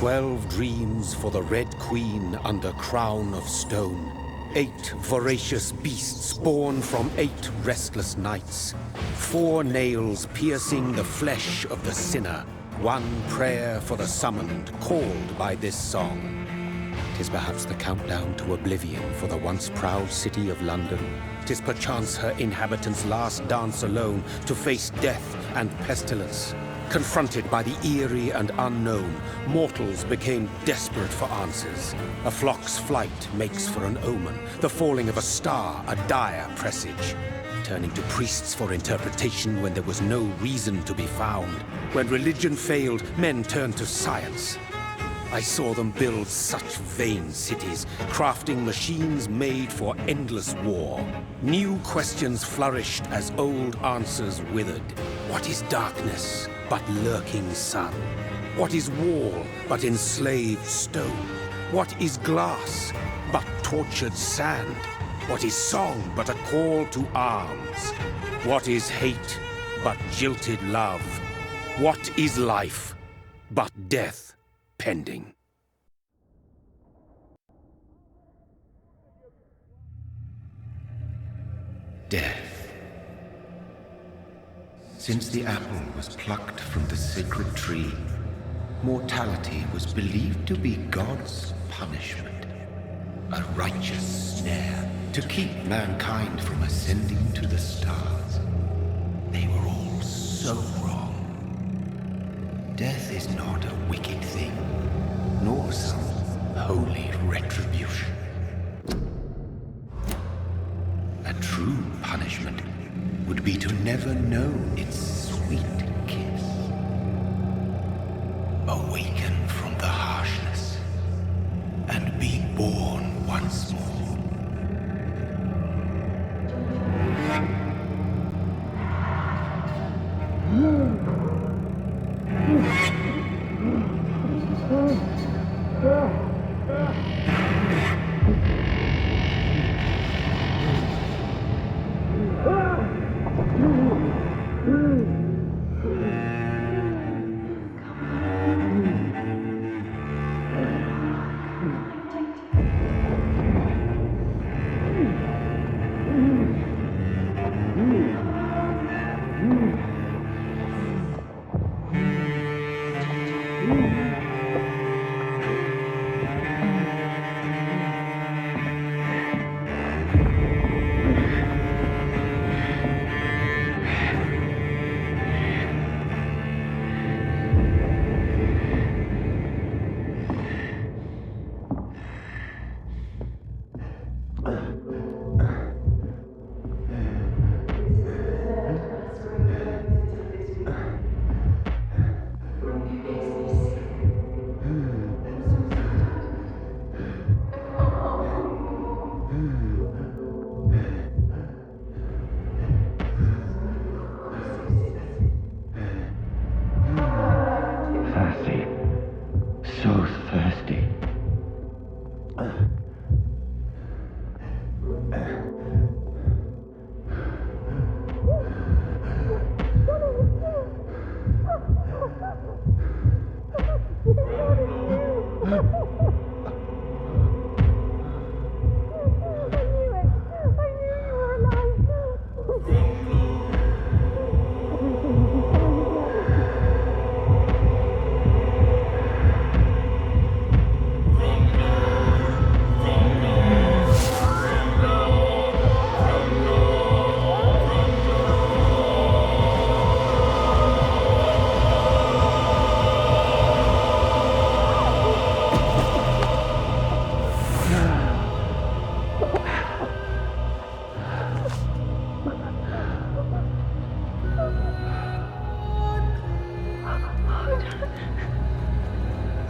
12 dreams for the Red Queen under crown of stone. 8 voracious beasts born from 8 restless nights. 4 nails piercing the flesh of the sinner. 1 prayer for the summoned, called by this song. 'Tis perhaps the countdown to oblivion for the once proud city of London. 'Tis perchance her inhabitants' last dance alone to face death and pestilence. Confronted by the eerie and unknown, mortals became desperate for answers. A flock's flight makes for an omen, the falling of a star a dire presage. Turning to priests for interpretation when there was no reason to be found. When religion failed, men turned to science. I saw them build such vain cities, crafting machines made for endless war. New questions flourished as old answers withered. What is darkness but lurking sun? What is wall but enslaved stone? What is glass but tortured sand? What is song but a call to arms? What is hate but jilted love? What is life but death pending? Death. Since the apple was plucked from the sacred tree, mortality was believed to be God's punishment, a righteous snare to keep mankind from ascending to the stars. They were all so wrong. Death is not a wicked thing, nor some holy retribution. A true punishment would be to never know its sweet kiss. Awaken from the harshness and be born once more.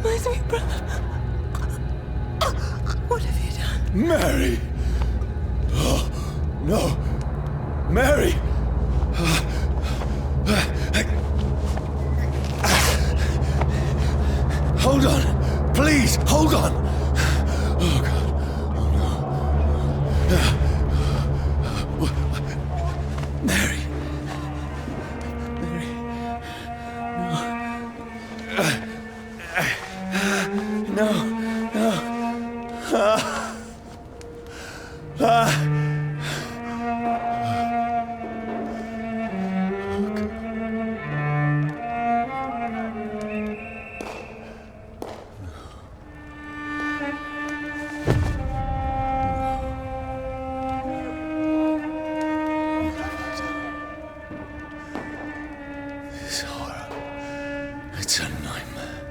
My sweet brother. What have you done? Mary! Oh, no! Mary! Hold on! Please, hold on! Oh, God. Oh, no. Mary! Mary! No. This horror. It's a nightmare.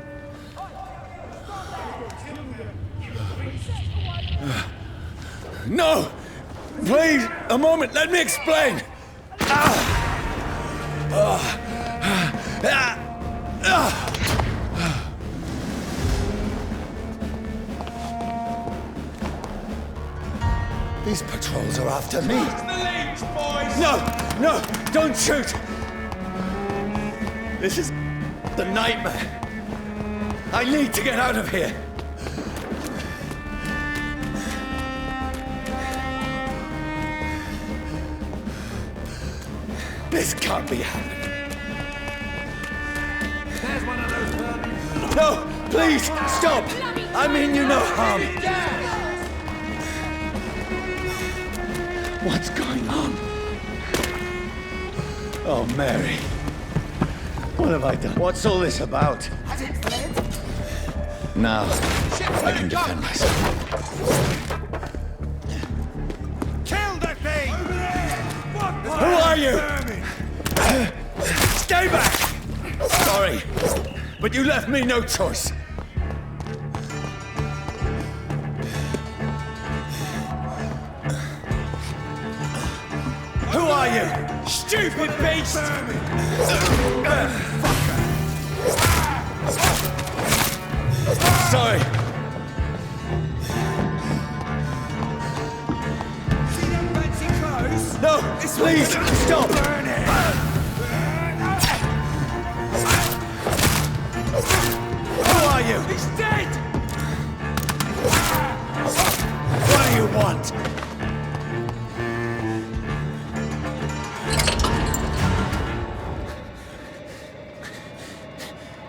No! Please, a moment, let me explain! These patrols are after me. No, don't shoot! This is the nightmare. I need to get out of here. This can't be happening. There's one of those vermin. No, please, stop! I mean you no harm. What's going on? Oh, Mary. What have I done? What's all this about? Has it fled? Now, I can defend myself. Kill the thing! Who are you? Stay back! Sorry, but you left me no choice. Who are you? Stupid beast! Sorry. See them fancy clothes? No, please, stop! Burn it! Who are you? He's dead! What do you want?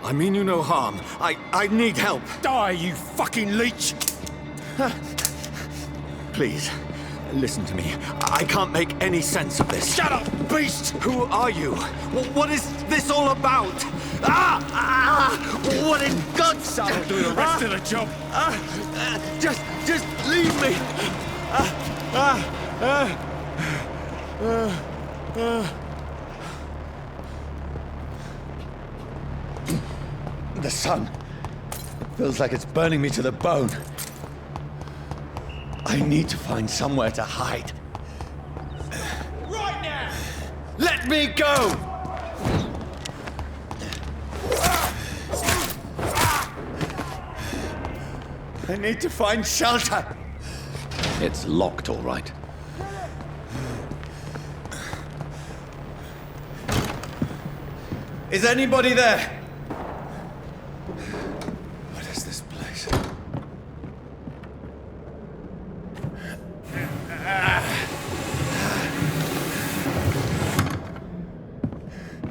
I mean you no harm. I need help. Die, you fucking leech! Please, listen to me. I can't make any sense of this. Shut up, beast! Who are you? What is this all about? What in God's name? I'll do the rest of the job. Just leave me. The sun feels like it's burning me to the bone. I need to find somewhere to hide. Right now! Let me go! I need to find shelter. It's locked, all right. Is anybody there? What is this place?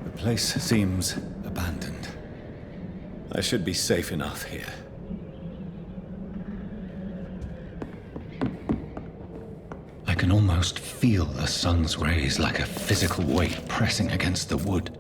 The place seems abandoned. I should be safe enough here. I can almost feel the sun's rays like a physical weight pressing against the wood.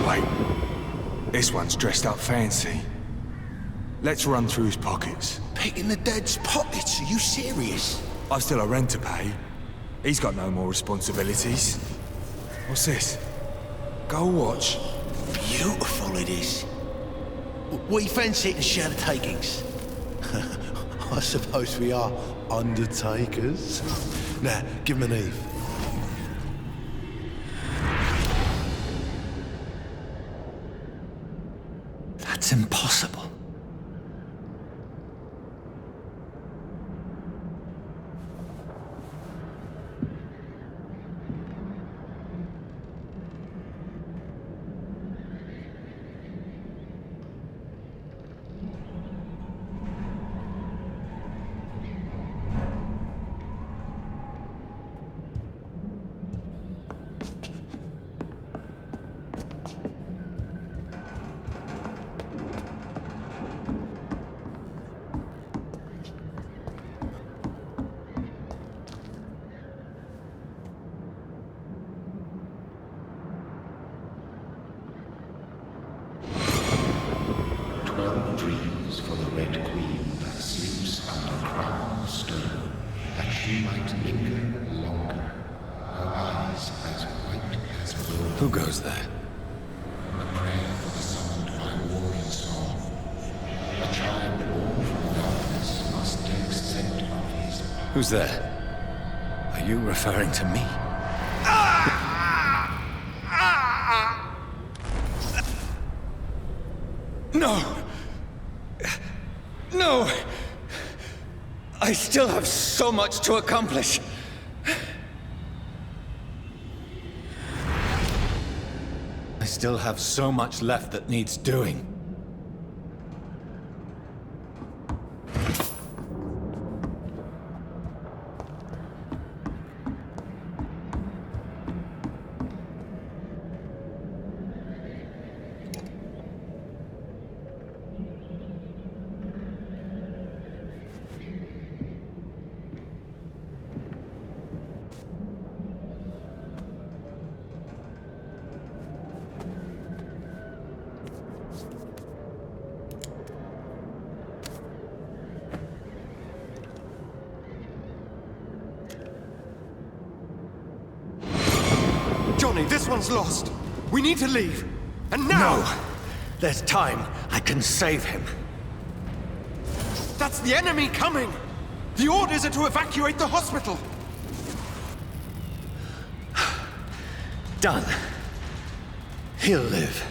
Wait, this one's dressed up fancy. Let's run through his pockets. Picking the dead's pockets? Are you serious? I've still a rent to pay. He's got no more responsibilities. What's this? Gold watch. Beautiful it is. We fancy it and share the takings. I suppose we are undertakers. Now, give him an Eve. That's impossible. she might linger longer, her eyes as white as wool. Who goes there? A prayer for the summoned by warrior song. A child born from darkness must take scent of his path. Who's there? Are you referring to me? No! No! I still have so much to accomplish. I still have so much left that needs doing. Johnny, this one's lost. We need to leave. And now! No! There's time. I can save him. That's the enemy coming! The orders are to evacuate the hospital! Done. He'll live.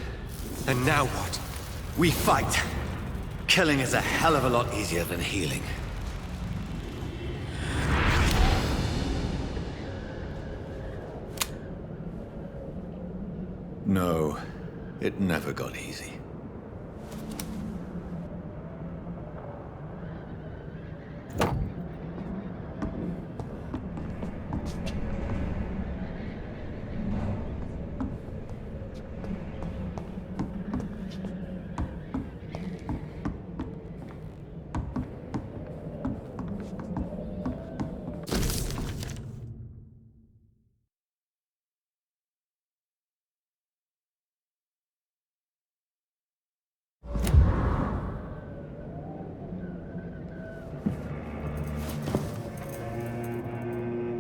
And now what? We fight. Killing is a hell of a lot easier than healing. No, it never got easy.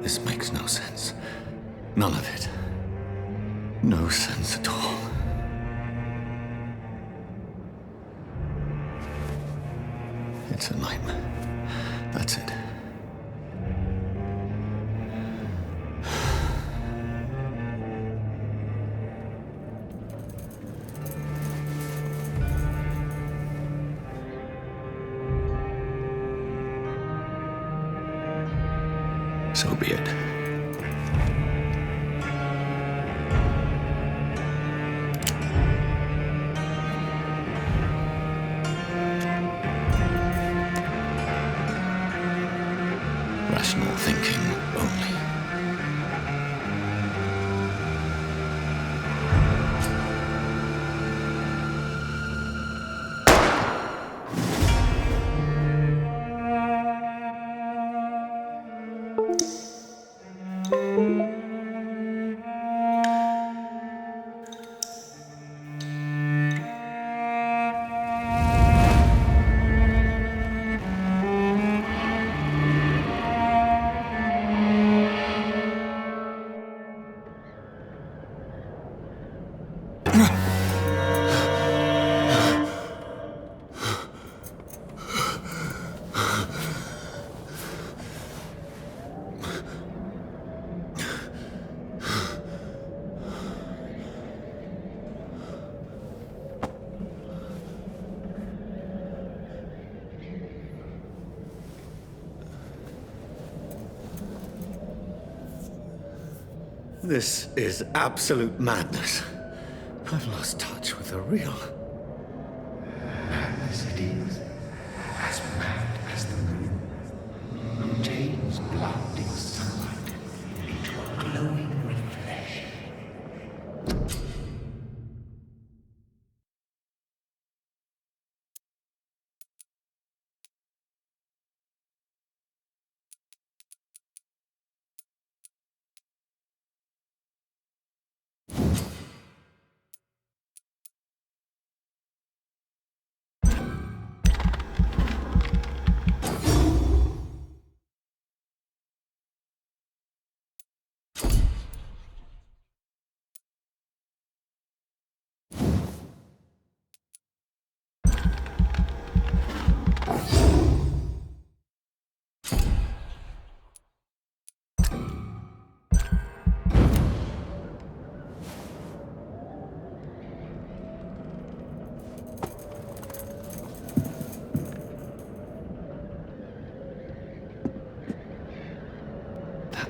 This makes no sense. None of it. No sense at all. It's a nightmare. That's it. So be it. Rational thinking only. This is absolute madness. I've lost touch with the real. Madness it is, as mad as the moon, who changes blinding sunlight into a glowing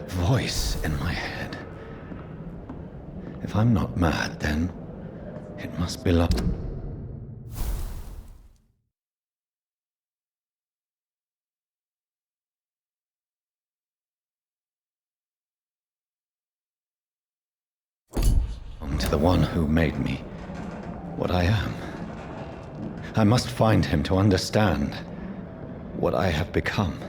voice in my head. If I'm not mad, then it must belong. To the one who made me what I am. I must find him to understand what I have become.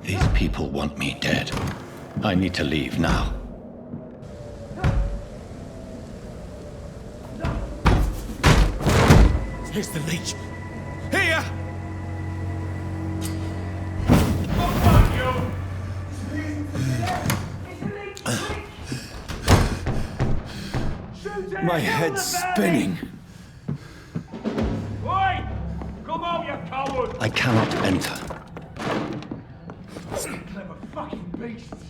These people want me dead. I need to leave now. Here's the leech. Here! My head's spinning. Come out, you coward! I cannot enter. Clever fucking beasts!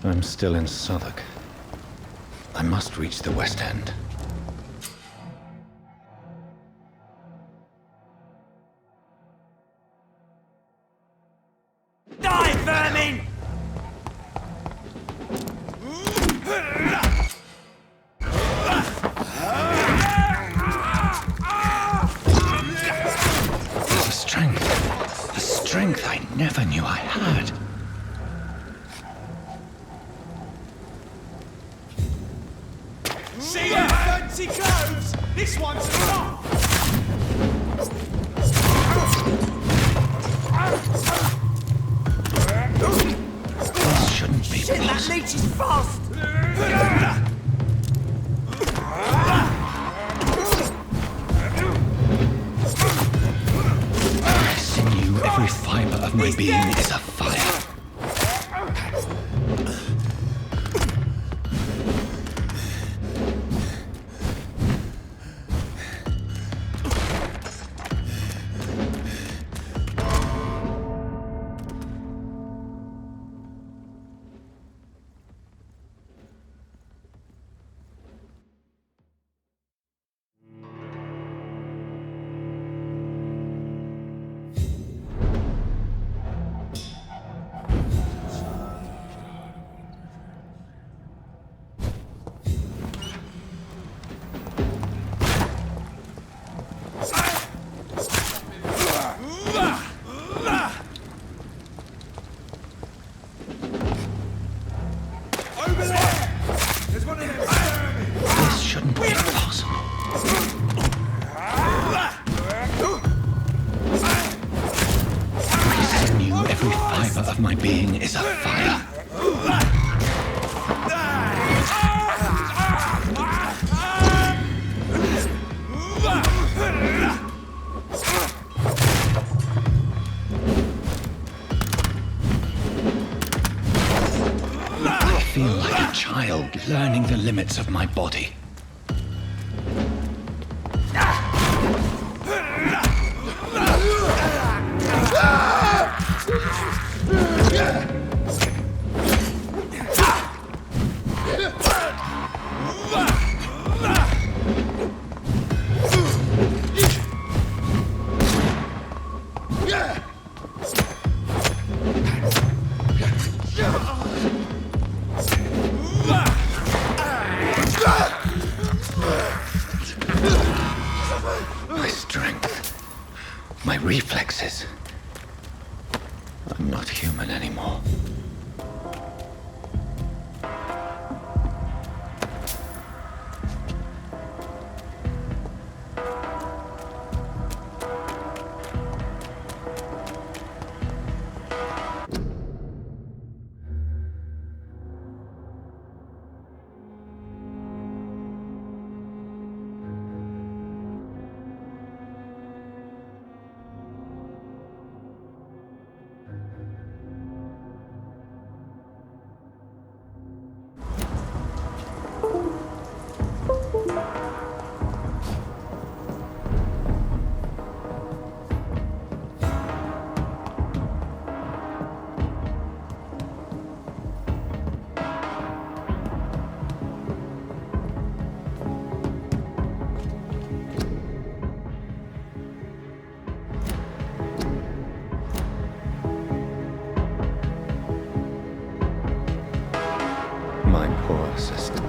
I'm still in Southwark. I must reach the West End. Die, vermin! The strength I never knew I had. See your fancy clothes? This one's not! This shouldn't be Shit, that leech is fast! Sinew, every fiber of my being is a fire. This shouldn't be possible. Sinew, every fiber of my being is a fire. I feel like a child learning the limits of my body. My strength, my reflexes. I'm not human anymore. poor sister.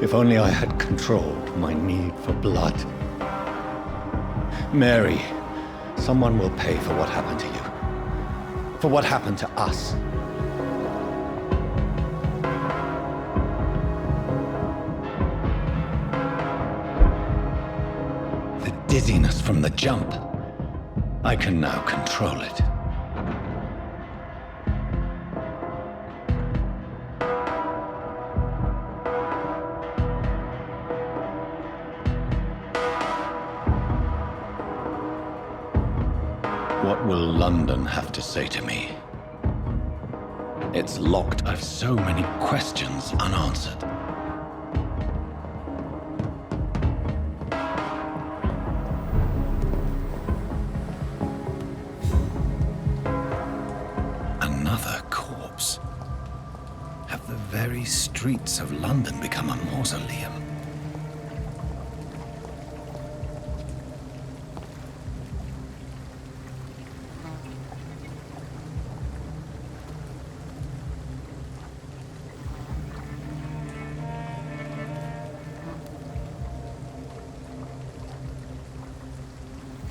If only I had controlled my need for blood. Mary, someone will pay for what happened to you. For what happened to us. The dizziness from the jump. I can now control it. What will London have to say to me? It's locked. I've so many questions unanswered. Another corpse. Have the very streets of London become a mausoleum?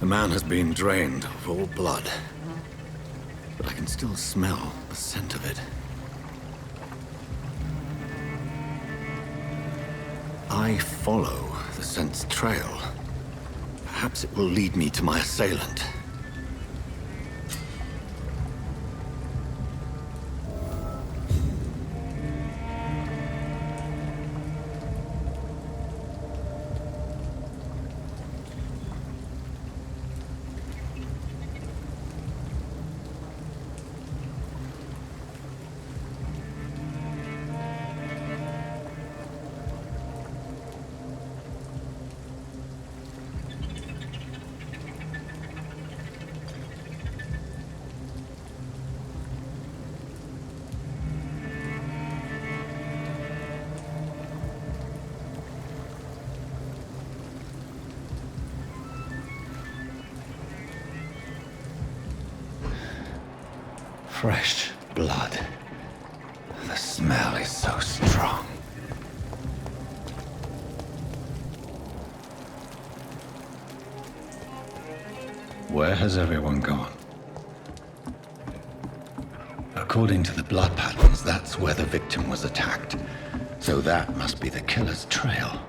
The man has been drained of all blood, but I can still smell the scent of it. I follow the scent's trail. Perhaps it will lead me to my assailant. Fresh blood. The smell is so strong. Where has everyone gone? According to the blood patterns, that's where the victim was attacked. So that must be the killer's trail.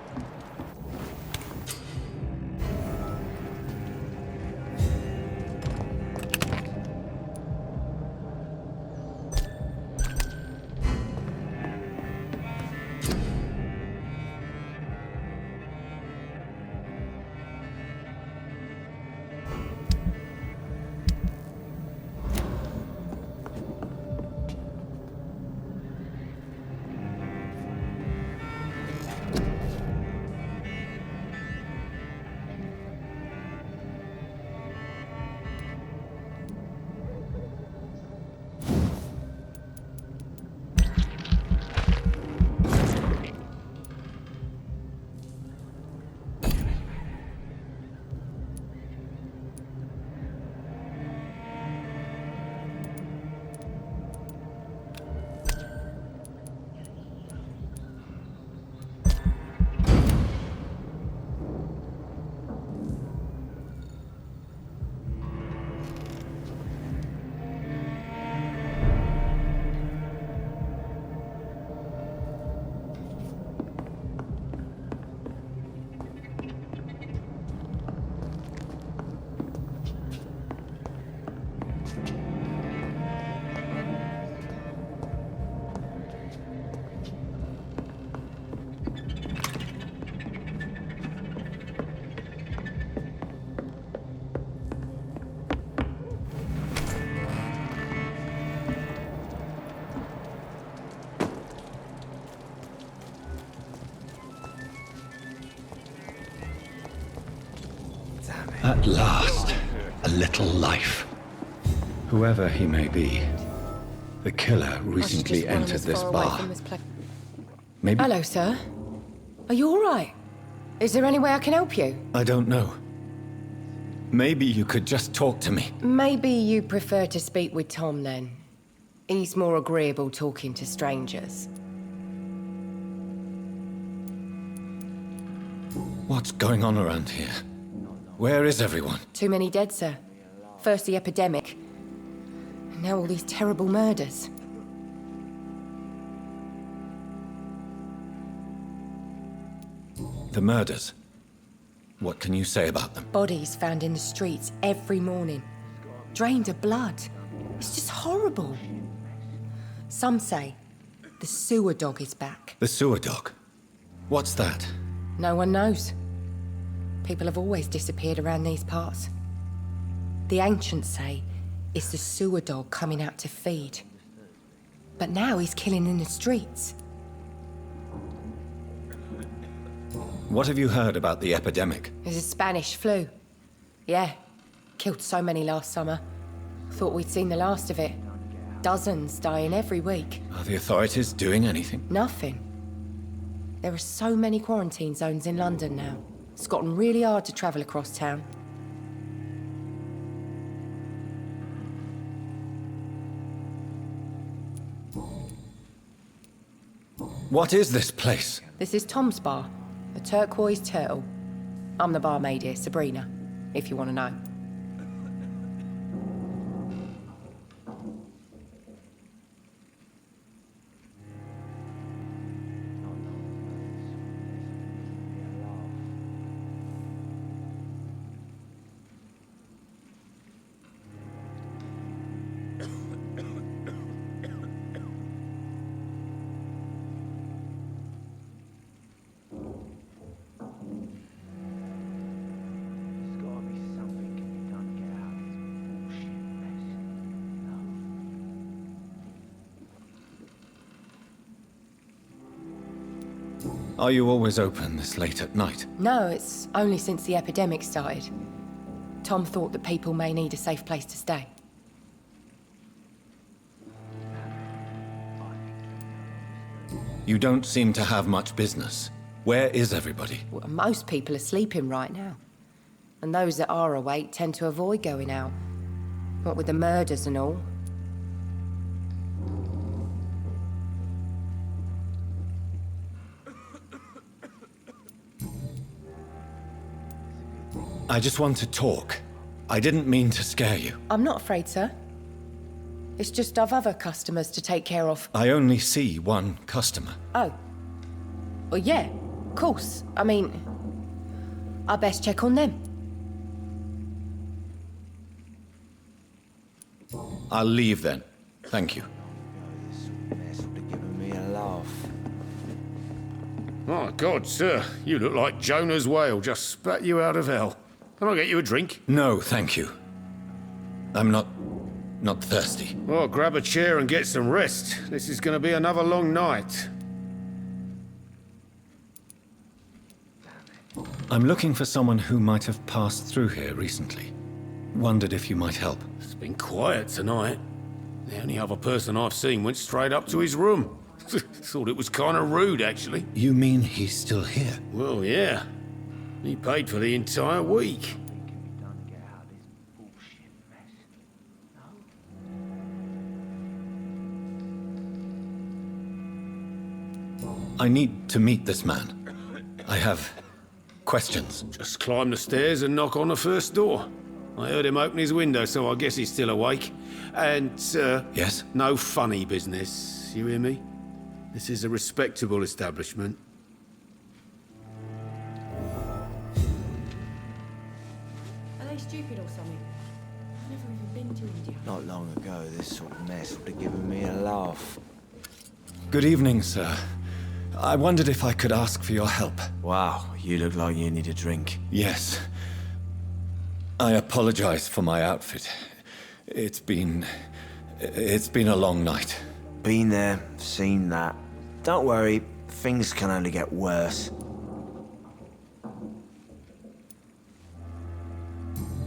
At last, a little life. Whoever he may be, the killer recently entered this bar. Maybe... Hello, sir. Are you all right? Is there any way I can help you? I don't know. Maybe you could just talk to me. Maybe you prefer to speak with Tom, then. He's more agreeable talking to strangers. What's going on around here? Where is everyone? Too many dead, sir. First the epidemic, and now all these terrible murders. The murders. What can you say about them? Bodies found in the streets every morning. Drained of blood. It's just horrible. Some say the sewer dog is back. The sewer dog? What's that? No one knows. People have always disappeared around these parts. The ancients say it's the sewer dog coming out to feed. But now he's killing in the streets. What have you heard about the epidemic? There's a Spanish flu. Yeah, killed so many last summer. Thought we'd seen the last of it. Dozens dying every week. Are the authorities doing anything? Nothing. There are so many quarantine zones in London now. It's gotten really hard to travel across town. What is this place? This is Tom's bar, a turquoise turtle. I'm the barmaid here, Sabrina, if you want to know. Are you always open this late at night? No, it's only since the epidemic started. Tom thought that people may need a safe place to stay. You don't seem to have much business. Where is everybody? Well, most people are sleeping right now. And those that are awake tend to avoid going out. What with the murders and all. I just want to talk. I didn't mean to scare you. I'm not afraid, sir. It's just I've other customers to take care of. I only see one customer. Oh. Well, yeah, of course. I mean, I best check on them. I'll leave then. Thank you. My God, sir, you look like Jonah's whale just spat you out of hell. Can I get you a drink? No, thank you. I'm not thirsty. Well, grab a chair and get some rest. This is going to be another long night. I'm looking for someone who might have passed through here recently. Wondered if you might help. It's been quiet tonight. The only other person I've seen went straight up to his room. Thought it was kind of rude, actually. You mean he's still here? Well, yeah. He paid for the entire week. I need to meet this man. I have questions. Just climb the stairs and knock on the first door. I heard him open his window, so I guess he's still awake. And, Yes? no funny business. You hear me? This is a respectable establishment. Are they stupid or something? I've never even been to India. Not long ago, this sort of mess would have given me a laugh. Good evening, sir. I wondered if I could ask for your help. Wow, you look like you need a drink. Yes. I apologize for my outfit. It's been a long night. Been there, seen that. Don't worry, things can only get worse.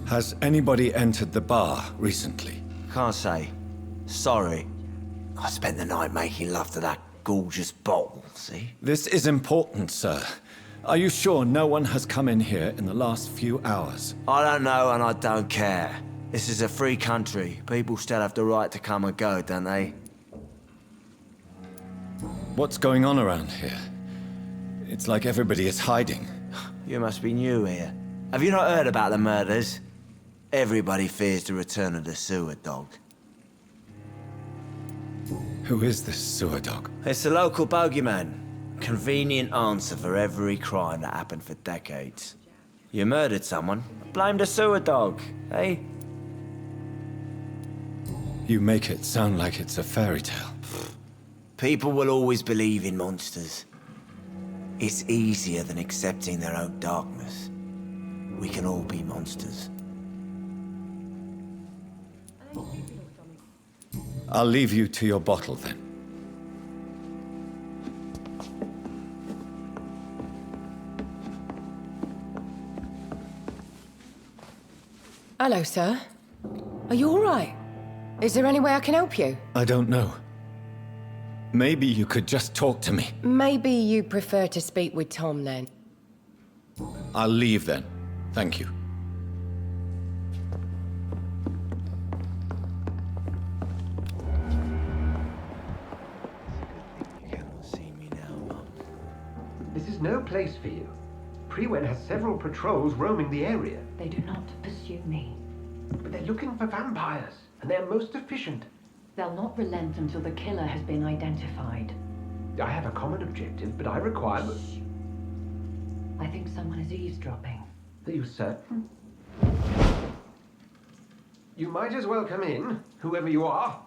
Has anybody entered the bar recently? Can't say. Sorry. I spent the night making love to that gorgeous bottle, see? This is important, sir. Are you sure no one has come in here in the last few hours? I don't know and I don't care. This is a free country. People still have the right to come and go, don't they? What's going on around here? It's like everybody is hiding. You must be new here. Have you not heard about the murders? Everybody fears the return of the sewer dog. Who is this sewer dog? It's the local bogeyman. Convenient answer for every crime that happened for decades. You murdered someone, blame the sewer dog, eh? You make it sound like it's a fairy tale. People will always believe in monsters. It's easier than accepting their own darkness. We can all be monsters. I'll leave you to your bottle then. Hello, sir. Are you all right? Is there any way I can help you? I don't know. Maybe you could just talk to me. Maybe you prefer to speak with Tom, then. I'll leave then. Thank you. This is no place for you. Prewen has several patrols roaming the area. They do not pursue me. But they're looking for vampires, and they're most efficient. They'll not relent until the killer has been identified. I have a common objective, but I require... I think someone is eavesdropping. Are you certain? You might as well come in, whoever you are.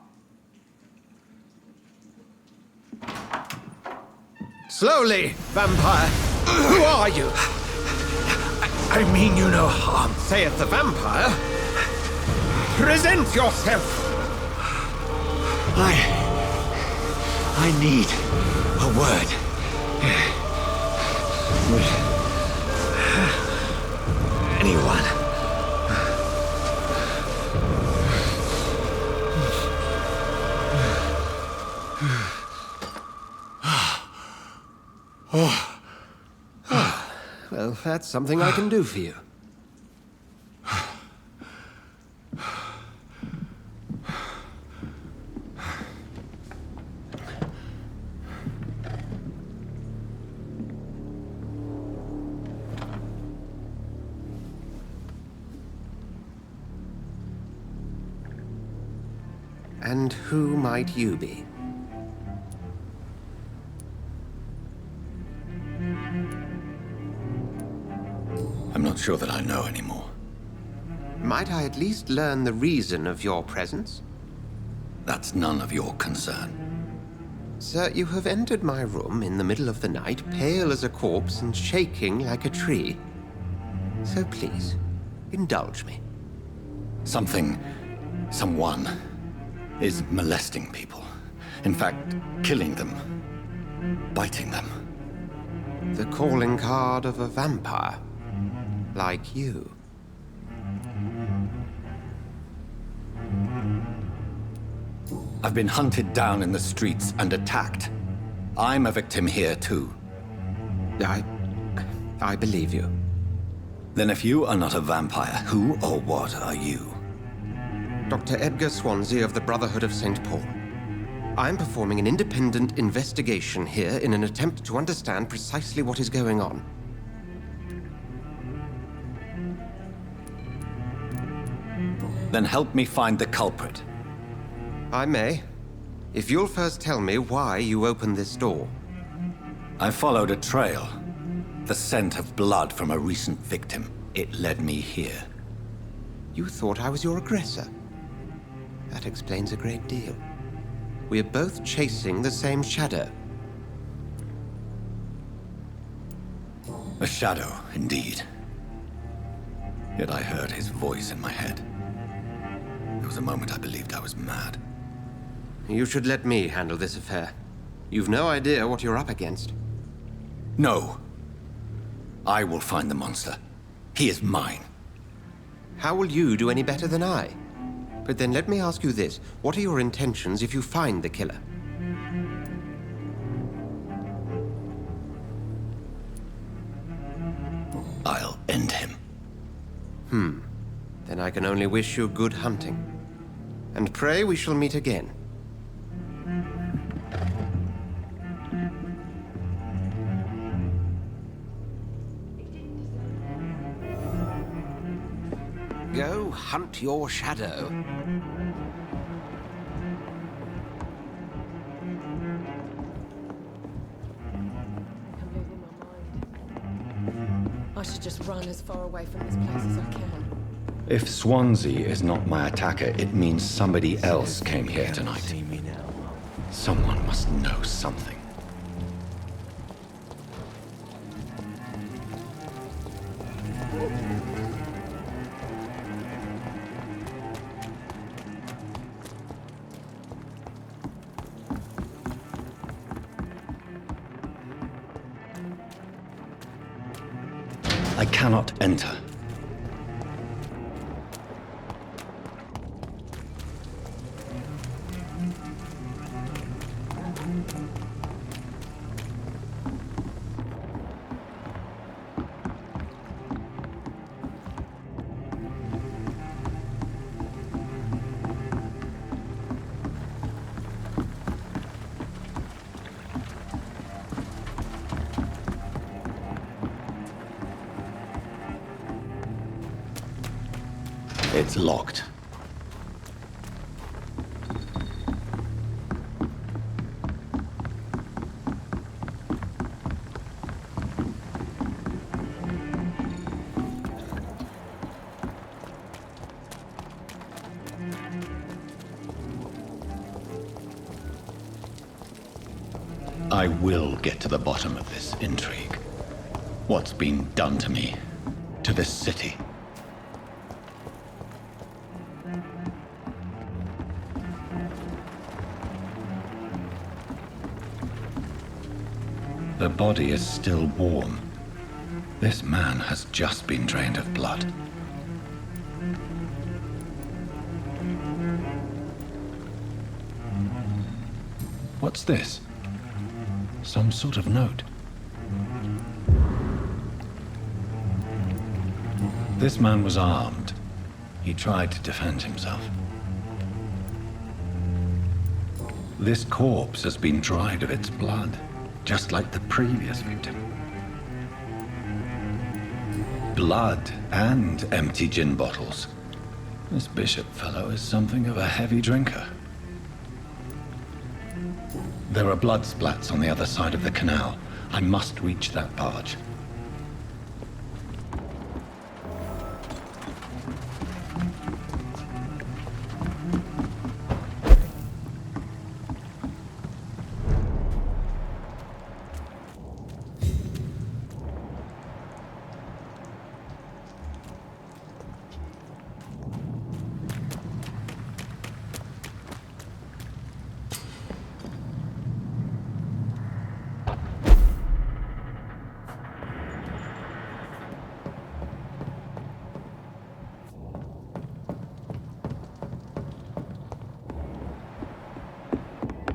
Slowly, vampire! Who are you? I mean you no harm. Saith the vampire. Present yourself! I need a word. Anyone? Well, that's something I can do for you. And who might you be? I'm not sure that I know anymore. Might I at least learn the reason of your presence? That's none of your concern. Sir, you have entered my room in the middle of the night, pale as a corpse and shaking like a tree. So please, indulge me. Someone is molesting people. In fact, killing them. Biting them. The calling card of a vampire. Like you. I've been hunted down in the streets and attacked. I'm a victim here, too. I believe you. Then if you are not a vampire, who or what are you? Dr. Edgar Swansea of the Brotherhood of St. Paul. I'm performing an independent investigation here in an attempt to understand precisely what is going on. Then help me find the culprit. I may. If you'll first tell me why you opened this door. I followed a trail. The scent of blood from a recent victim. It led me here. You thought I was your aggressor. That explains a great deal. We're both chasing the same shadow. A shadow, indeed. Yet I heard his voice in my head. There was a moment I believed I was mad. You should let me handle this affair. You've no idea what you're up against. No. I will find the monster. He is mine. How will you do any better than I? But then let me ask you this. What are your intentions if you find the killer? I'll end him. Then I can only wish you good hunting. And pray we shall meet again. hunt your shadow. I should just run as far away from this place as I can. If Swansea is not my attacker, it means somebody else came here tonight. Someone must know something. I cannot enter. It's locked. I will get to the bottom of this intrigue. What's been done to me, to this city. The body is still warm. This man has just been drained of blood. What's this? Some sort of note. This man was armed. He tried to defend himself. This corpse has been dried of its blood, just like the previous victim. Blood and empty gin bottles. This bishop fellow is something of a heavy drinker. There are blood splats on the other side of the canal. I must reach that barge.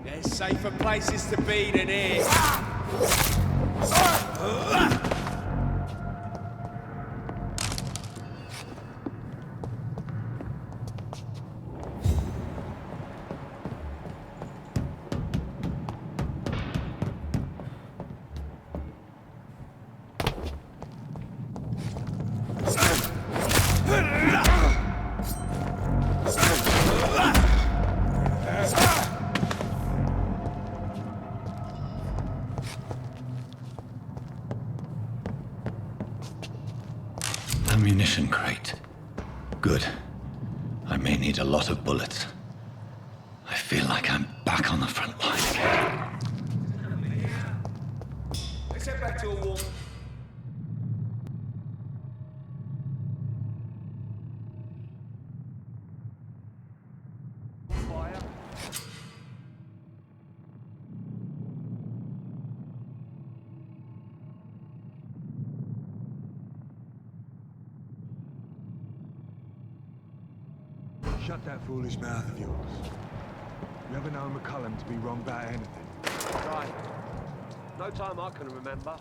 There's safer places to be than here. Ammunition crate. Good. I may need a lot of bullets. I feel like I'm back on the front line again. Let's head back to a wall. Shut that foolish mouth of yours. You ever known McCullum to be wrong about anything? Right. No time I can remember.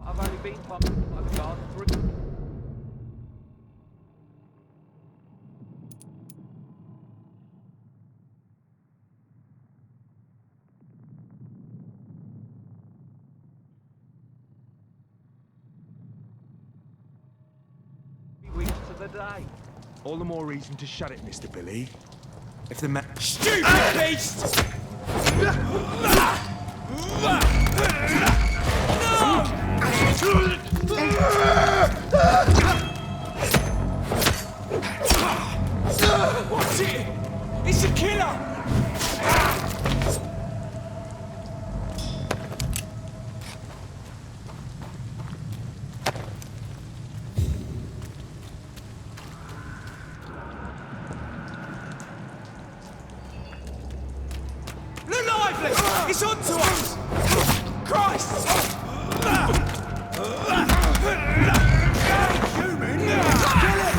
I've only been part of the guard for weeks. the day. All the more reason to shut it, Mr. Billy. If the man... Stupid beast! What's it? It's a killer! Look lively! It's on to us! Christ! Human! Kill it!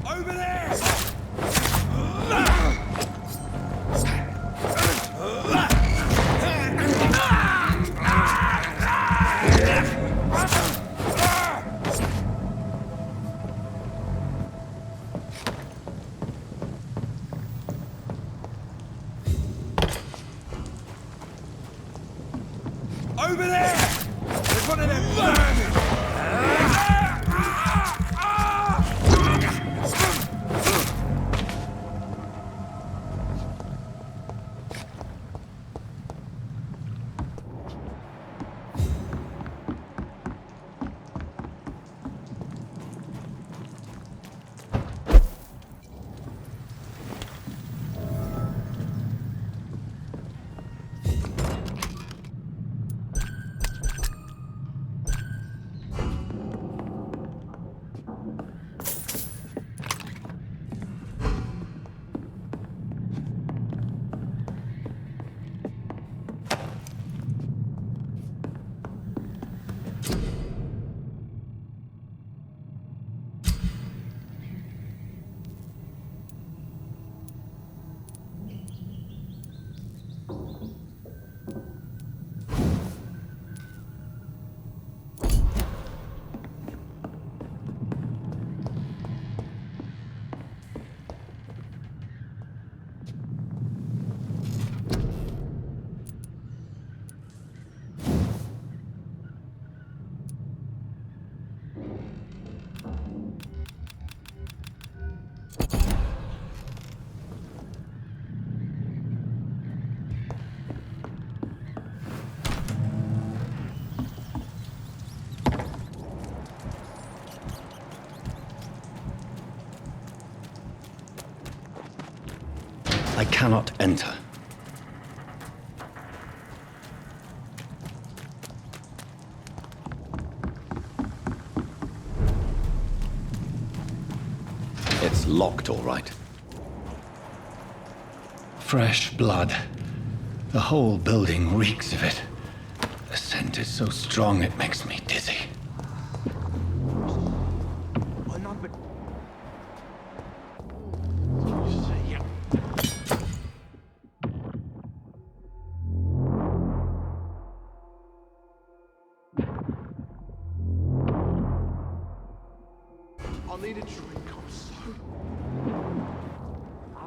Over there! Over there! There's one of them vermin! I cannot enter. It's locked, all right. Fresh blood. The whole building reeks of it. The scent is so strong it makes me dizzy. I need a drink, I'm so...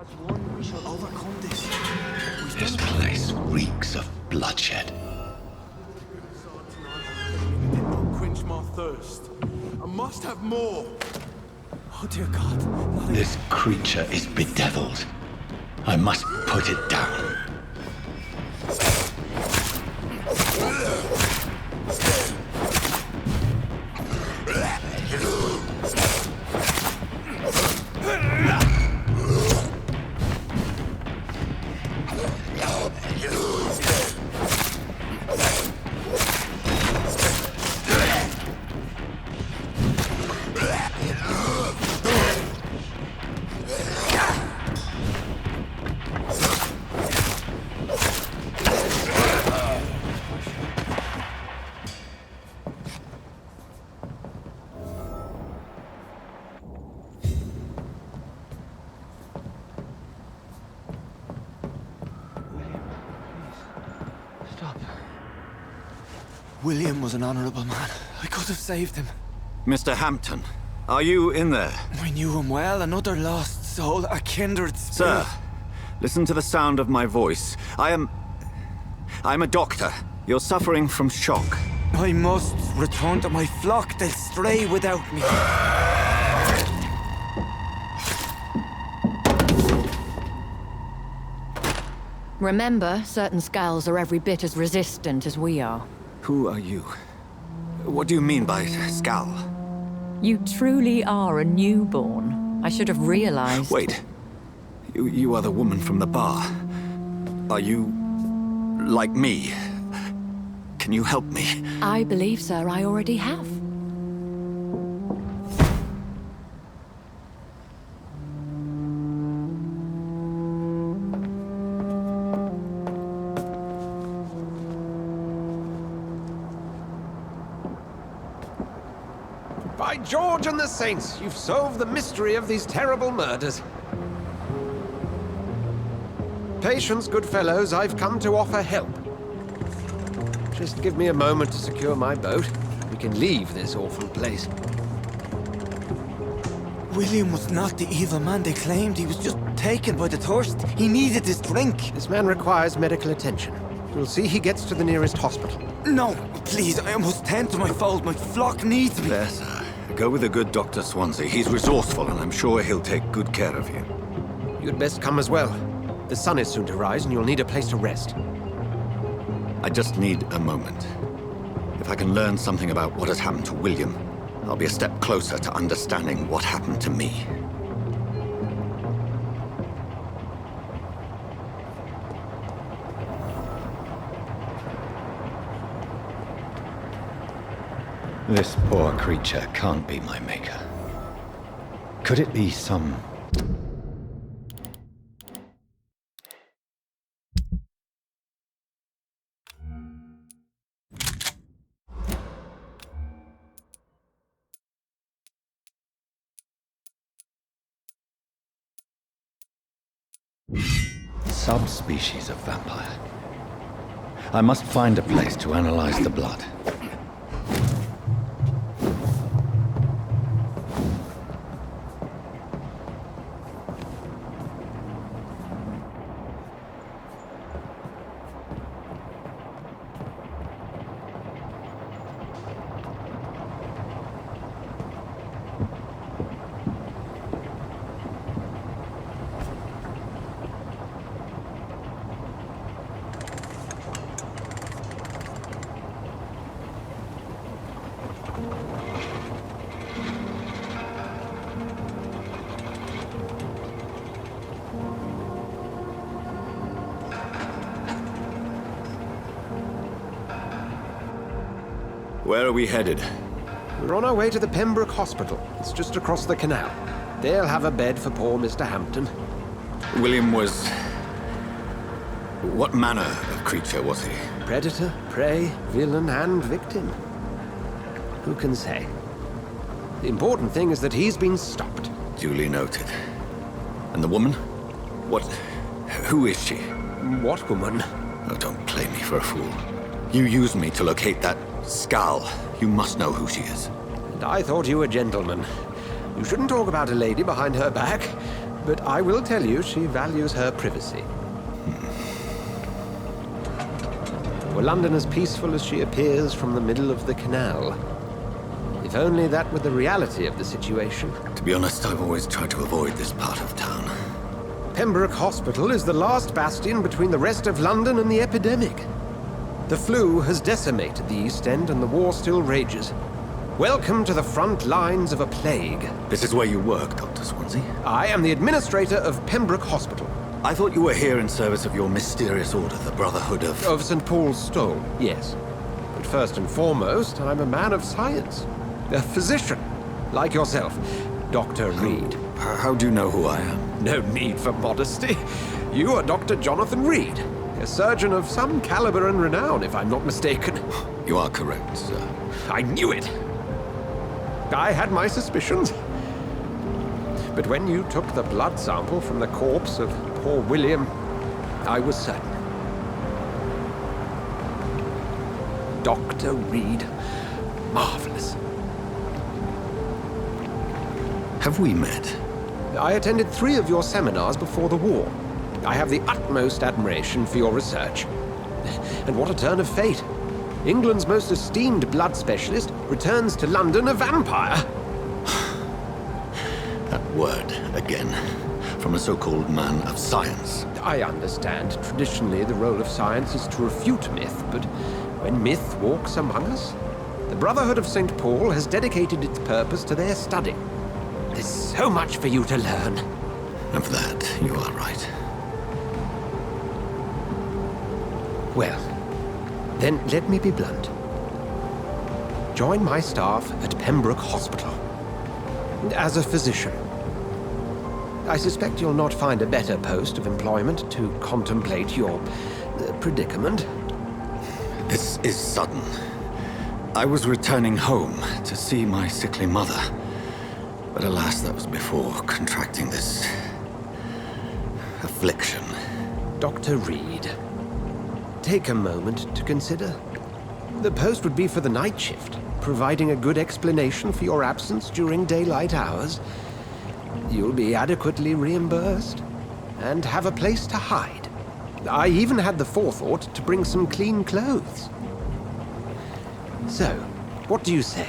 As one, we shall overcome this. This place reeks of bloodshed. It did not quench my thirst. I must have more. Oh dear God. This creature is bedeviled. I must put it down. William was an honorable man. I could have saved him. Mr. Hampton, are you in there? I knew him well, another lost soul, a kindred spirit. Sir, listen to the sound of my voice. I'm a doctor. You're suffering from shock. I must return to my flock. They'll stray without me. Remember, certain skulls are every bit as resistant as we are. Who are you? What do you mean by Skal? You truly are a newborn. I should have realized. Wait. You are the woman from the bar. Are you... like me? Can you help me? I believe, sir, I already have. By George and the Saints, you've solved the mystery of these terrible murders. Patience, good fellows, I've come to offer help. Just give me a moment to secure my boat. We can leave this awful place. William was not the evil man they claimed. He was just taken by the thirst. He needed this drink. This man requires medical attention. We'll see he gets to the nearest hospital. No, please, I must tend to my fold. My flock needs me. There, sir. Go with the good Dr. Swansea. He's resourceful, and I'm sure he'll take good care of you. You'd best come as well. The sun is soon to rise, and you'll need a place to rest. I just need a moment. If I can learn something about what has happened to William, I'll be a step closer to understanding what happened to me. This poor creature can't be my maker. Could it be some... subspecies of vampire? I must find a place to analyze the blood. Where are we headed? We're on our way to the Pembroke Hospital. It's just across the canal. They'll have a bed for poor Mr. Hampton. William was... what manner of creature was he? Predator, prey, villain, and victim. Who can say? The important thing is that he's been stopped. Duly noted. And the woman? What... who is she? What woman? Oh, don't play me for a fool. You used me to locate that Skal. You must know who she is. And I thought you a gentleman. You shouldn't talk about a lady behind her back, but I will tell you she values her privacy. Were London as peaceful as she appears from the middle of the canal? If only that were the reality of the situation. To be honest, I've always tried to avoid this part of town. Pembroke Hospital is the last bastion between the rest of London and the epidemic. The flu has decimated the East End and the war still rages. Welcome to the front lines of a plague. This is where you work, Dr. Swansea? I am the administrator of Pembroke Hospital. I thought you were here in service of your mysterious order, the Brotherhood of... Of St. Paul's Stole, yes. But first and foremost, I'm a man of science. A physician, like yourself, Dr. Reed. How do you know who I am? No need for modesty. You are Dr. Jonathan Reed, a surgeon of some caliber and renown, if I'm not mistaken. You are correct, sir. I knew it! I had my suspicions. But when you took the blood sample from the corpse of poor William, I was certain. Dr. Reed. Marvelous. Have we met? I attended 3 of your seminars before the war. I have the utmost admiration for your research. And what a turn of fate. England's most esteemed blood specialist returns to London a vampire. That word, again. From a so-called man of science. I understand. Traditionally, the role of science is to refute myth, but when myth walks among us, the Brotherhood of St. Paul has dedicated its purpose to their study. There's so much for you to learn. Of that, you are right. Well, then let me be blunt. Join my staff at Pembroke Hospital. As a physician. I suspect you'll not find a better post of employment to contemplate your predicament. This is sudden. I was returning home to see my sickly mother. But alas, that was before contracting this affliction. Dr. Reed, take a moment to consider. The post would be for the night shift, providing a good explanation for your absence during daylight hours. You'll be adequately reimbursed and have a place to hide. I even had the forethought to bring some clean clothes. So, what do you say?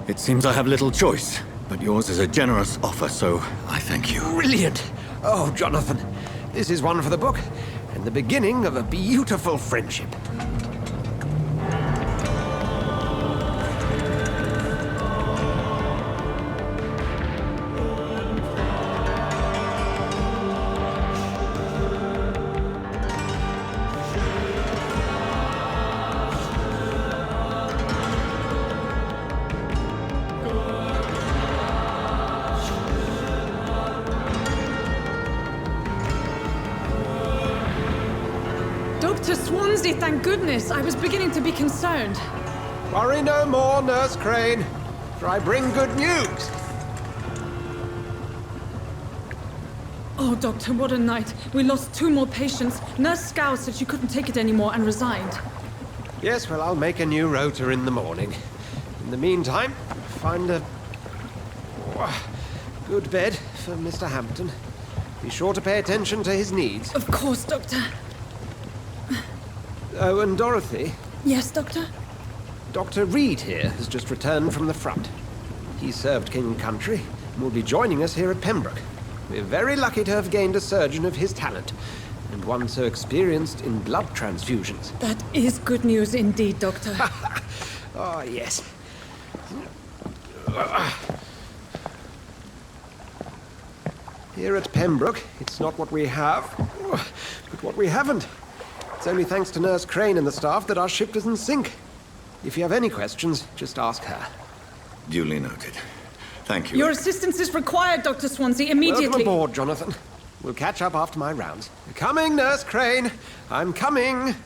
It seems I have little choice, but yours is a generous offer, so I thank you. Brilliant! Oh, Jonathan, this is one for the book, and the beginning of a beautiful friendship. Dr. Swansea, thank goodness. I was beginning to be concerned. Worry no more, Nurse Crane, for I bring good news. Oh, Doctor, what a night. We lost 2 more patients. Nurse Scow said she couldn't take it anymore and resigned. Yes, well, I'll make a new rota in the morning. In the meantime, find a good bed for Mr. Hampton. Be sure to pay attention to his needs. Of course, Doctor. Oh, and Dorothy? Yes, Doctor? Dr. Reed here has just returned from the front. He served King and Country and will be joining us here at Pembroke. We're very lucky to have gained a surgeon of his talent, and one so experienced in blood transfusions. That is good news indeed, Doctor. Oh, yes. Here at Pembroke, it's not what we have, but what we haven't. It's only thanks to Nurse Crane and the staff that our ship doesn't sink. If you have any questions, just ask her. Duly noted. Thank you. Your assistance is required, Dr. Swansea, immediately. Welcome aboard, Jonathan. We'll catch up after my rounds. Coming, Nurse Crane. I'm coming.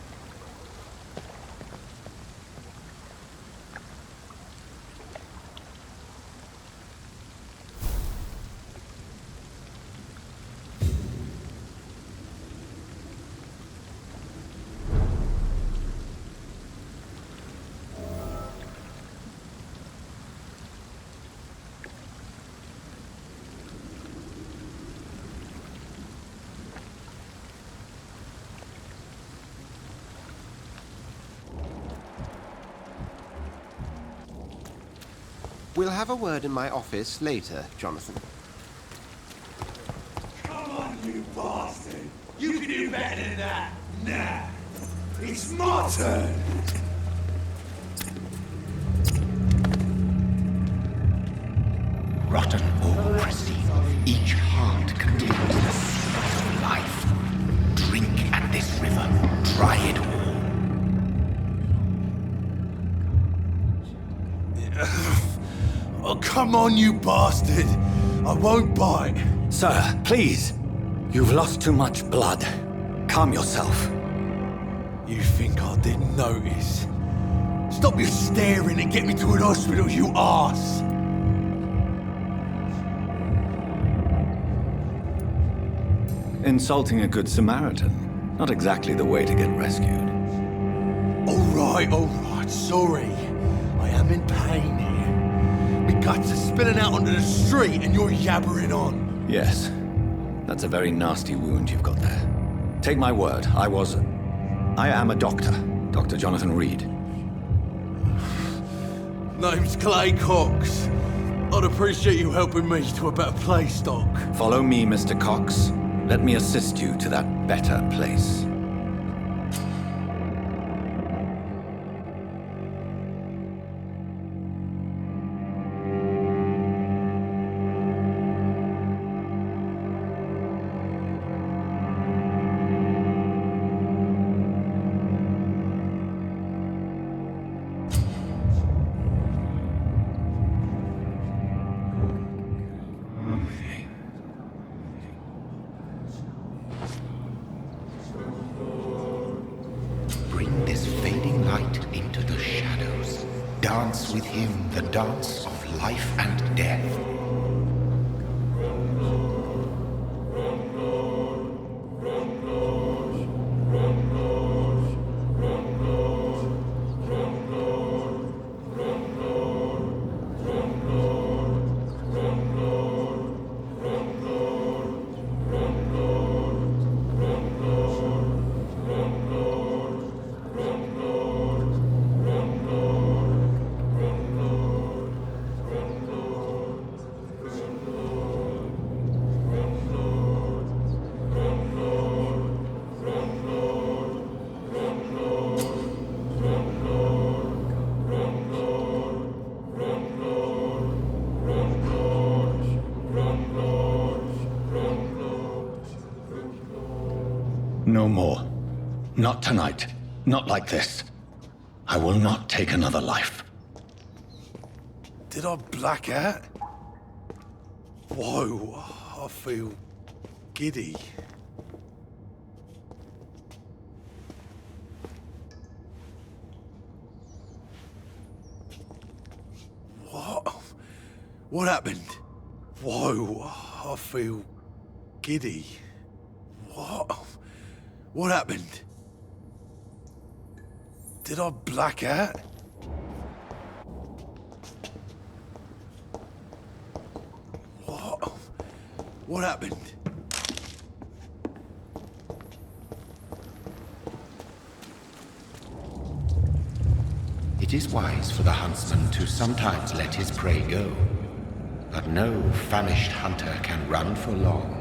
We'll have a word in my office later, Jonathan. Come on, you bastard! You can do better than that! Nah! It's my turn! Rotten ore, Christine. Each heart contains the secret of life. Drink at this river. Try it all. Oh, come on, you bastard! I won't bite. Sir, please. You've lost too much blood. Calm yourself. You think I didn't notice? Stop your staring and get me to an hospital, you arse! Insulting a good Samaritan. Not exactly the way to get rescued. All right, sorry. I am in pain here. My guts are spilling out onto the street and you're yabbering on. Yes. That's a very nasty wound you've got there. Take my word, I am a doctor. Dr. Jonathan Reed. Name's Clay Cox. I'd appreciate you helping me to a better place, Doc. Follow me, Mr. Cox. Let me assist you to that better place. Bring this fading light into the shadows. Dance with him the dance of life and death. No more. Not tonight. Not like this. I will not take another life. Did I black out? Whoa, I feel giddy. What? What happened? Whoa, I feel giddy. What? What happened? Did I black out? What? What happened? It is wise for the huntsman to sometimes let his prey go, but no famished hunter can run for long.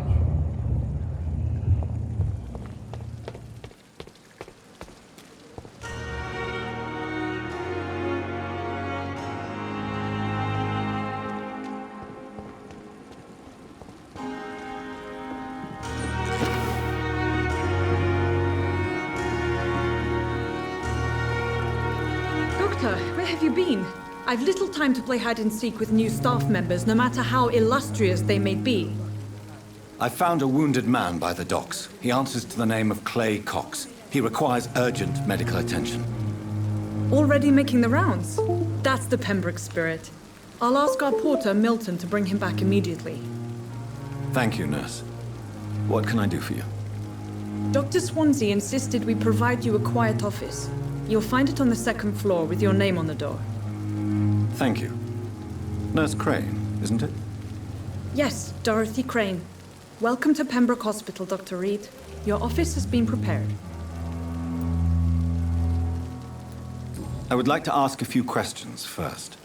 Where have you been? I've little time to play hide and seek with new staff members, no matter how illustrious they may be. I found a wounded man by the docks. He answers to the name of Clay Cox. He requires urgent medical attention. Already making the rounds? That's the Pembroke spirit. I'll ask our porter, Milton, to bring him back immediately. Thank you, nurse. What can I do for you? Dr. Swansea insisted we provide you a quiet office. You'll find it on the second floor with your name on the door. Thank you. Nurse Crane, isn't it? Yes, Dorothy Crane. Welcome to Pembroke Hospital, Dr. Reed. Your office has been prepared. I would like to ask a few questions first.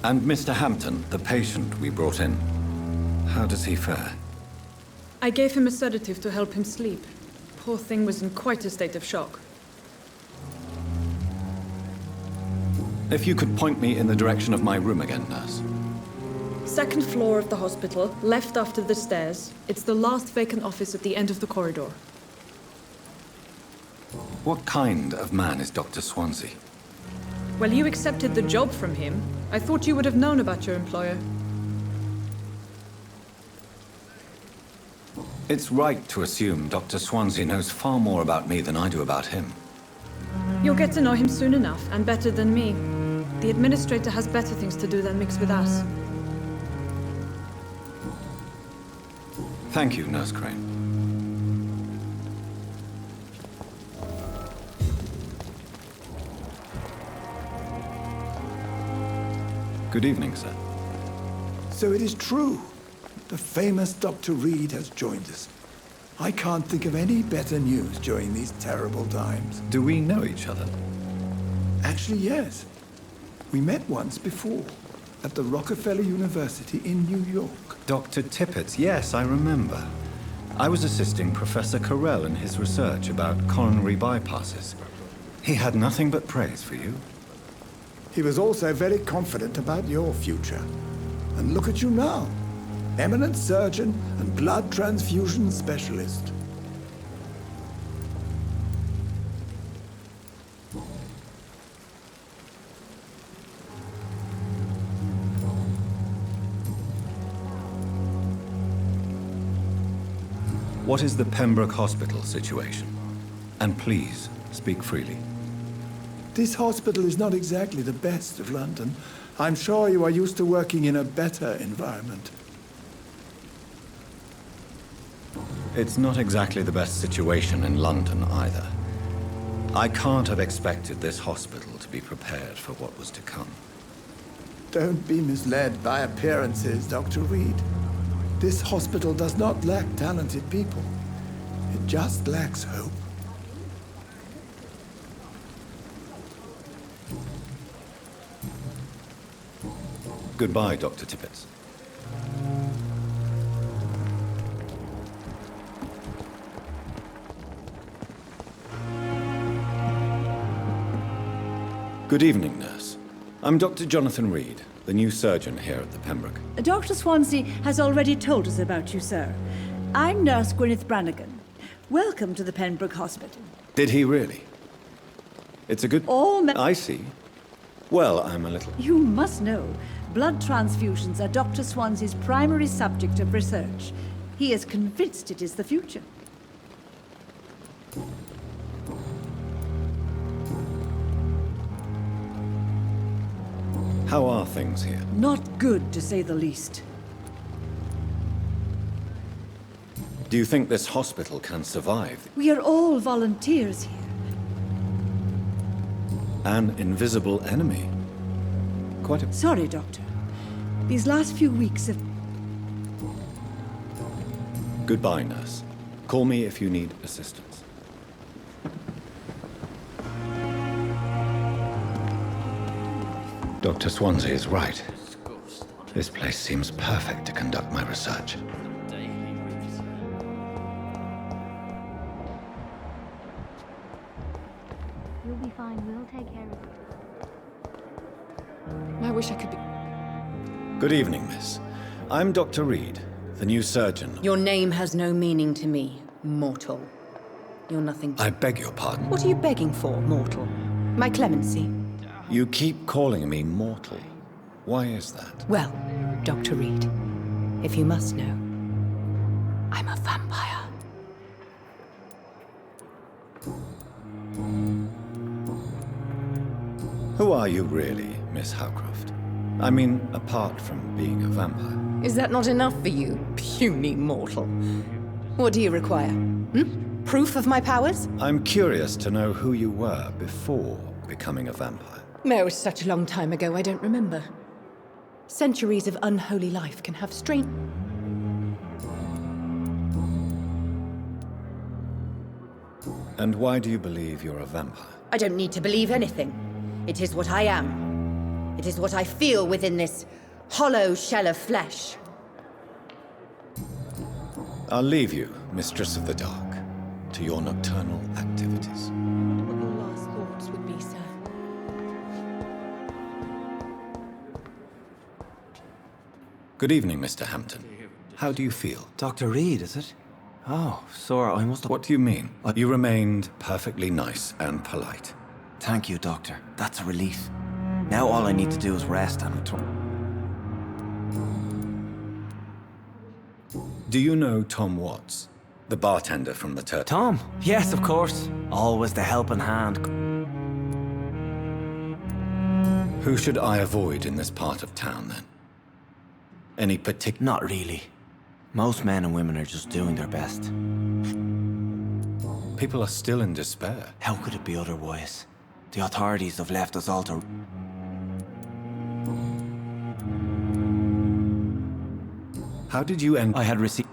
And Mr. Hampton, the patient we brought in, how does he fare? I gave him a sedative to help him sleep. Poor thing was in quite a state of shock. If you could point me in the direction of my room again, nurse. Second floor of the hospital, left after the stairs. It's the last vacant office at the end of the corridor. What kind of man is Dr. Swansea? Well, you accepted the job from him. I thought you would have known about your employer. It's right to assume Dr. Swansea knows far more about me than I do about him. You'll get to know him soon enough, and better than me. The administrator has better things to do than mix with us. Thank you, Nurse Crane. Good evening, sir. So it is true. The famous Dr. Reed has joined us. I can't think of any better news during these terrible times. Do we know each other? Actually, yes. We met once before, at the Rockefeller University in New York. Dr. Tippett, yes, I remember. I was assisting Professor Carell in his research about coronary bypasses. He had nothing but praise for you. He was also very confident about your future. And look at you now. Eminent surgeon and blood transfusion specialist. What is the Pembroke Hospital situation? And please, speak freely. This hospital is not exactly the best of London. I'm sure you are used to working in a better environment. It's not exactly the best situation in London either. I can't have expected this hospital to be prepared for what was to come. Don't be misled by appearances, Dr. Reed. This hospital does not lack talented people. It just lacks hope. Goodbye, Dr. Tippett. Good evening, nurse. I'm Dr. Jonathan Reed, the new surgeon here at the Pembroke. Dr. Swansea has already told us about you, sir. I'm Nurse Gwyneth Brannigan. Welcome to the Pembroke Hospital. Did he really? It's a good... I see. Well, I'm a little... You must know, blood transfusions are Dr. Swansea's primary subject of research. He is convinced it is the future. How are things here? Not good, to say the least. Do you think this hospital can survive? We are all volunteers here. An invisible enemy? Quite a... Sorry, Doctor. These last few weeks have... Goodbye, nurse. Call me if you need assistance. Dr. Swansea is right. This place seems perfect to conduct my research. You'll be fine. We'll take care of you. I wish I could be... Good evening, miss. I'm Dr. Reed, the new surgeon. Your name has no meaning to me, mortal. You're nothing... I beg your pardon? What are you begging for, mortal? My clemency? You keep calling me mortal. Why is that? Well, Dr. Reed, if you must know, I'm a vampire. Who are you really, Miss Howcroft? I mean, apart from being a vampire. Is that not enough for you, puny mortal? What do you require? Proof of my powers? I'm curious to know who you were before becoming a vampire. It was such a long time ago, I don't remember. Centuries of unholy life can have strange... And why do you believe you're a vampire? I don't need to believe anything. It is what I am. It is what I feel within this hollow shell of flesh. I'll leave you, Mistress of the Dark, to your nocturnal activities. What your last thoughts would be, sir. Good evening, Mr. Hampton. How do you feel? Dr. Reed, is it? Oh, sorry, I must have... What do you mean? You remained perfectly nice and polite. Thank you, Doctor. That's a relief. Now all I need to do is rest and return. Do you know Tom Watts? The bartender from the Turtle? Tom? Yes, of course. Always the helping hand. Who should I avoid in this part of town, then? Any particular... Not really. Most men and women are just doing their best. People are still in despair. How could it be otherwise? The authorities have left us all to... How did you end... I had received...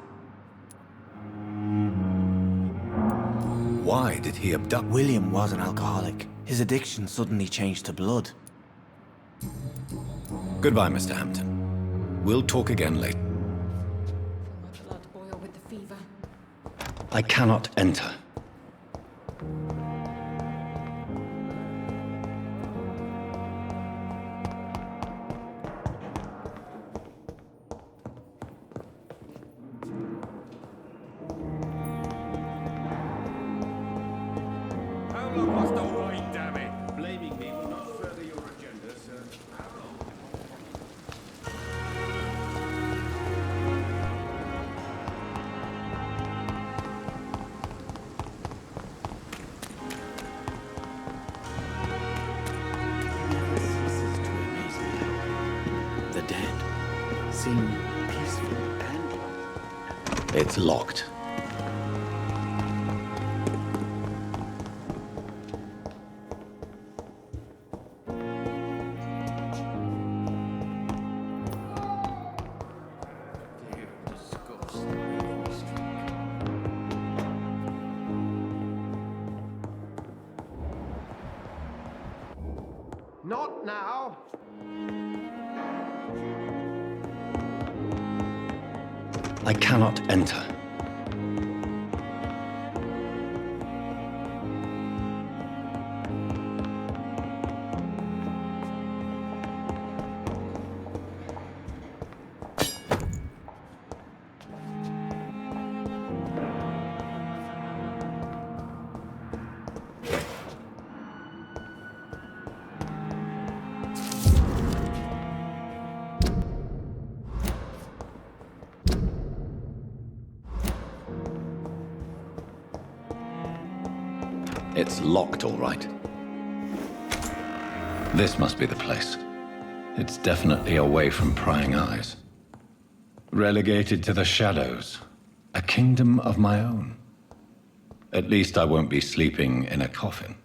Why did he abduct... William was an alcoholic. His addiction suddenly changed to blood. Goodbye, Mr. Hampton. We'll talk again later. I cannot enter. How long must I wait, damn it? Blaming me will not further your agenda, sir. How long? The dead seem peaceful and... It's locked. Not now. I cannot enter. It's locked, all right. This must be the place. It's definitely away from prying eyes. Relegated to the shadows. A kingdom of my own. At least I won't be sleeping in a coffin.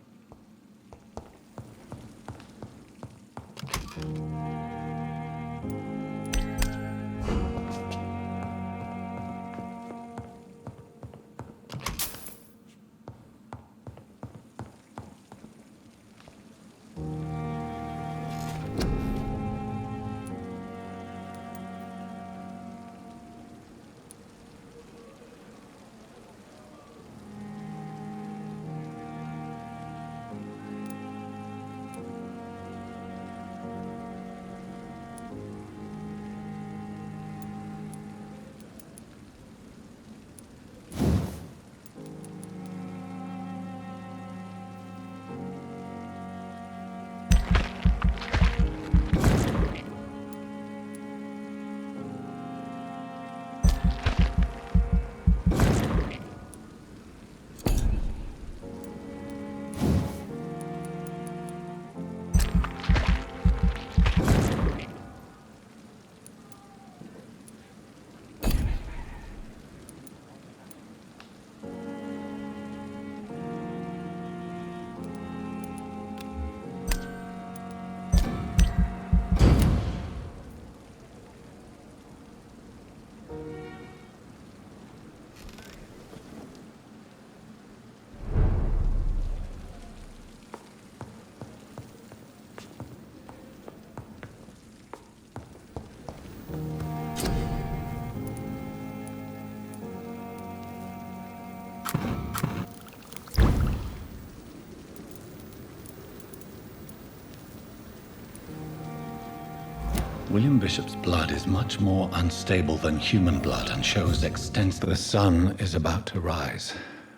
William Bishop's blood is much more unstable than human blood and shows extensive... The sun is about to rise.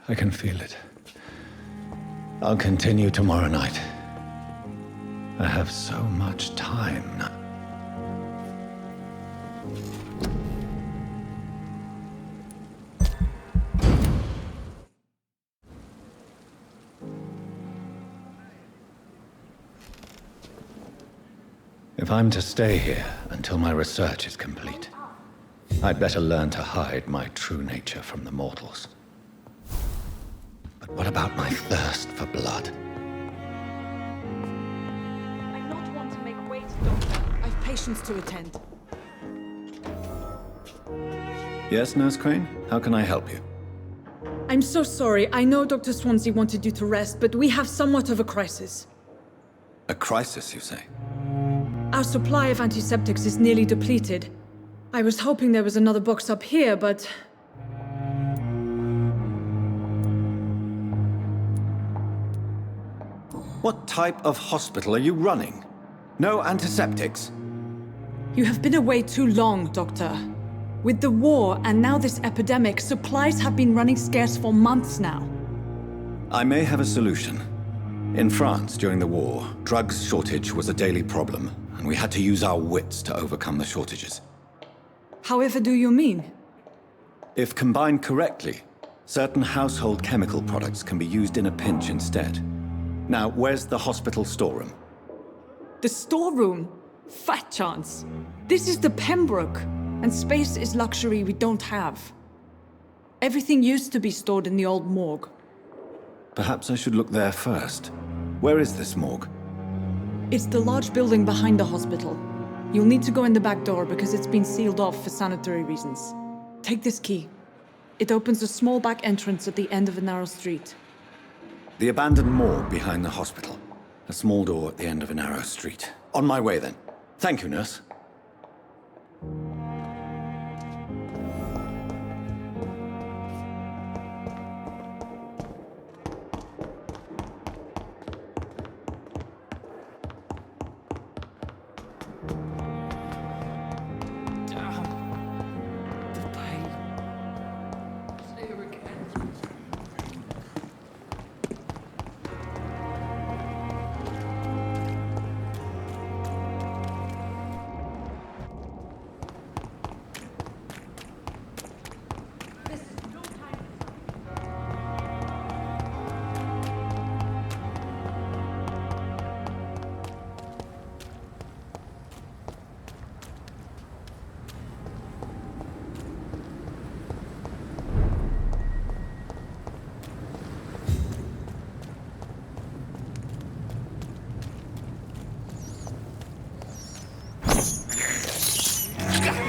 I can feel it. I'll continue tomorrow night. I have so much time now. If I'm to stay here until my research is complete, I'd better learn to hide my true nature from the mortals. But what about my thirst for blood? I'm not one to make wait, Doctor. I've patients to attend. Yes, Nurse Crane? How can I help you? I'm so sorry. I know Dr. Swansea wanted you to rest, but we have somewhat of a crisis. A crisis, you say? Our supply of antiseptics is nearly depleted. I was hoping there was another box up here, but... What type of hospital are you running? No antiseptics? You have been away too long, Doctor. With the war and now this epidemic, supplies have been running scarce for months now. I may have a solution. In France, during the war, drugs shortage was a daily problem, and we had to use our wits to overcome the shortages. However do you mean? If combined correctly, certain household chemical products can be used in a pinch instead. Now, where's the hospital storeroom? The storeroom? Fat chance. This is the Pembroke, and space is luxury we don't have. Everything used to be stored in the old morgue. Perhaps I should look there first. Where is this morgue? It's the large building behind the hospital. You'll need to go in the back door because it's been sealed off for sanitary reasons. Take this key. It opens a small back entrance at the end of a narrow street. The abandoned morgue behind the hospital. A small door at the end of a narrow street. On my way then. Thank you, nurse.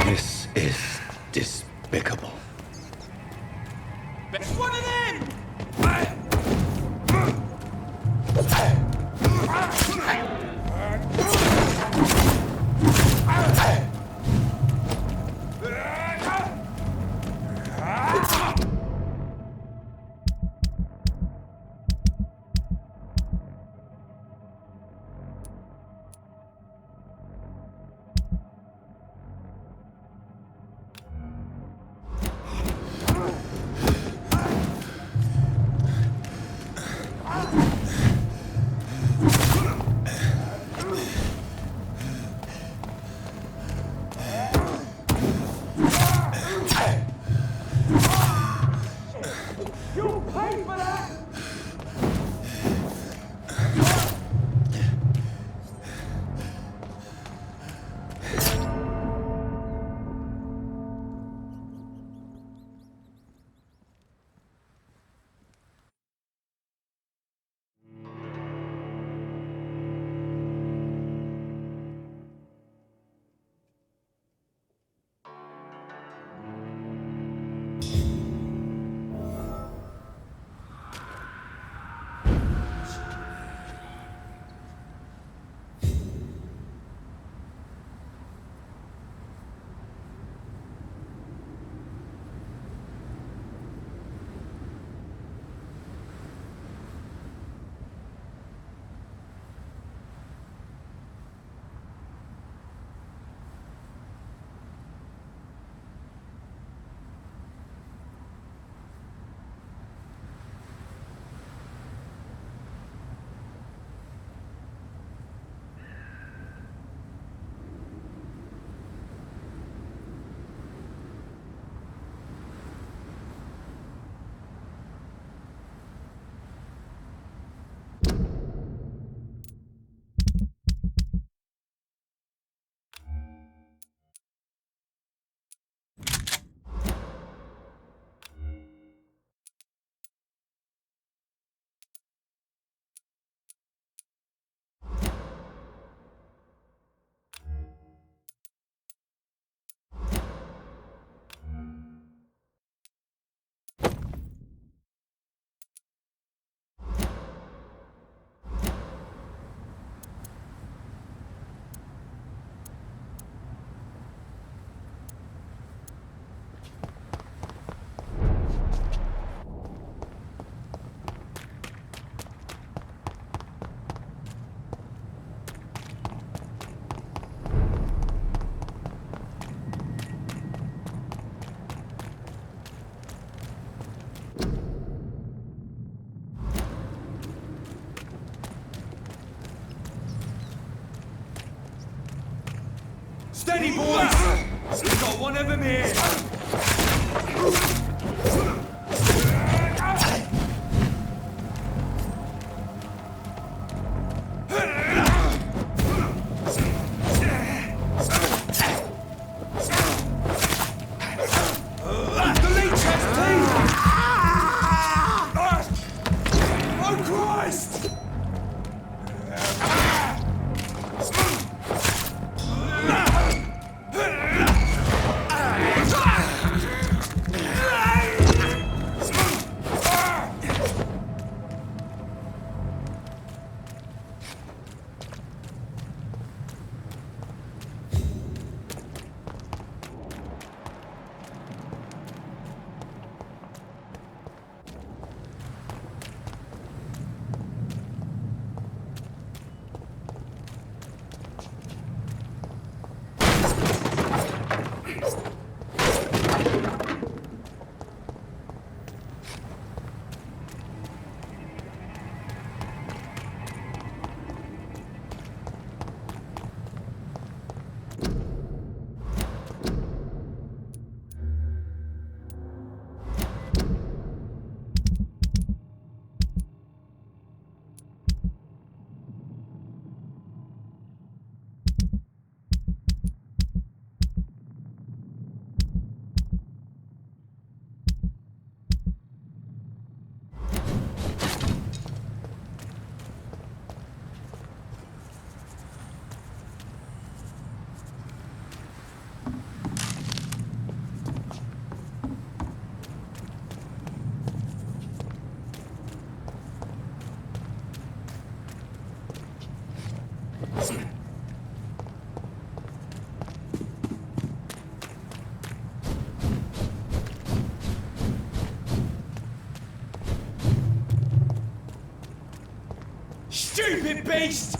This is despicable. It's one of them! Steady, boys! We've got one of them here! Stupid beast!